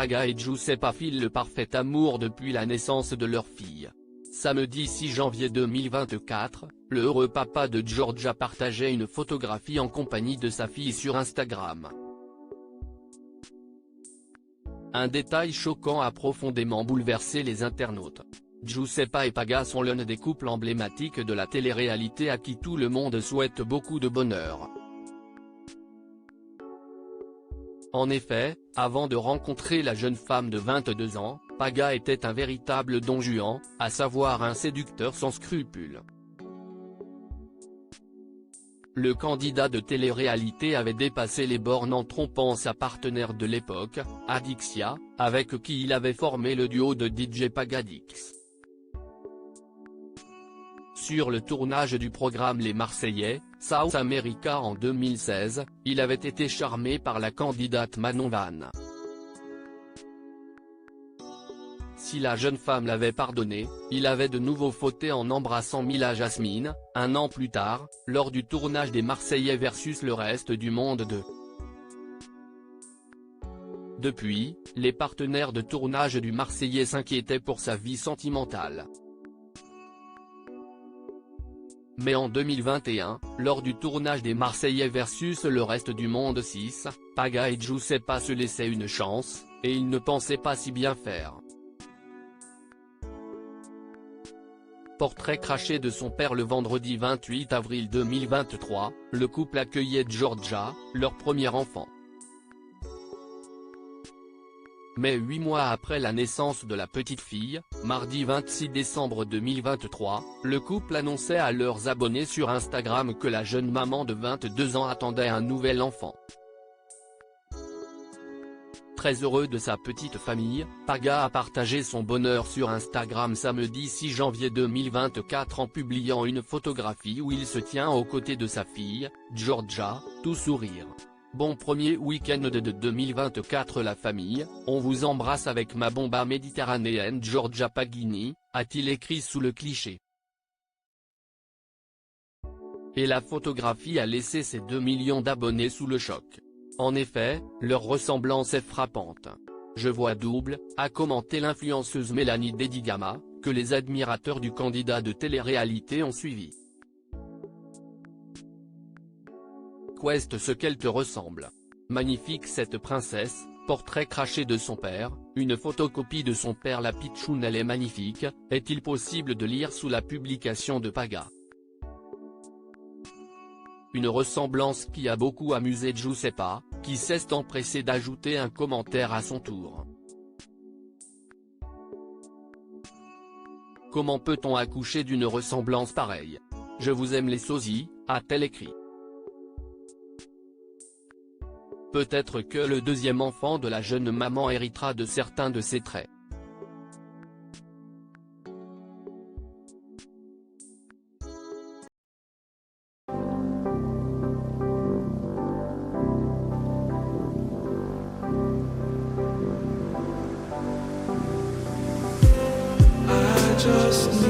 Paga et Giuseppa filent le parfait amour depuis la naissance de leur fille. Samedi 6 janvier 2024, le heureux papa de Giorgia partageait une photographie en compagnie de sa fille sur Instagram. Un détail choquant a profondément bouleversé les internautes. Giuseppa et Paga sont l'un des couples emblématiques de la télé-réalité à qui tout le monde souhaite beaucoup de bonheur. En effet, avant de rencontrer la jeune femme de 22 ans, Paga était un véritable don Juan, à savoir un séducteur sans scrupules. Le candidat de télé-réalité avait dépassé les bornes en trompant sa partenaire de l'époque, Adixia, avec qui il avait formé le duo de DJ Pagadix. Sur le tournage du programme Les Marseillais, South America en 2016, il avait été charmé par la candidate Manon Van. Si la jeune femme l'avait pardonné, il avait de nouveau fauté en embrassant Mila Jasmine, un an plus tard, lors du tournage des Marseillais versus le reste du monde 2. Depuis, les partenaires de tournage du Marseillais s'inquiétaient pour sa vie sentimentale. Mais en 2021, lors du tournage des Marseillais versus le reste du monde 6, Paga et Giuseppa se laissaient une chance, et ils ne pensaient pas si bien faire. Portrait craché de son père le vendredi 28 avril 2023, le couple accueillait Giorgia, leur premier enfant. Mais 8 mois après la naissance de la petite fille, mardi 26 décembre 2023, le couple annonçait à leurs abonnés sur Instagram que la jeune maman de 22 ans attendait un nouvel enfant. Très heureux de sa petite famille, Paga a partagé son bonheur sur Instagram samedi 6 janvier 2024 en publiant une photographie où il se tient aux côtés de sa fille, Giorgia, tout sourire. Bon premier week-end de 2024 la famille, on vous embrasse avec ma bomba méditerranéenne Giorgia Pagini, a-t-il écrit sous le cliché. Et la photographie a laissé ses 2 millions d'abonnés sous le choc. En effet, leur ressemblance est frappante. Je vois double, a commenté l'influenceuse Mélanie Dedigama, que les admirateurs du candidat de télé-réalité ont suivi. Quest ce qu'elle te ressemble. Magnifique cette princesse, portrait craché de son père, une photocopie de son père la pitchoune elle est magnifique, est-il possible de lire sous la publication de Paga. Une ressemblance qui a beaucoup amusé Giuseppa, qui s'est empressé d'ajouter un commentaire à son tour. Comment peut-on accoucher d'une ressemblance pareille? Je vous aime les sosies, a-t-elle écrit. Peut-être que le deuxième enfant de la jeune maman héritera de certains de ses traits. Just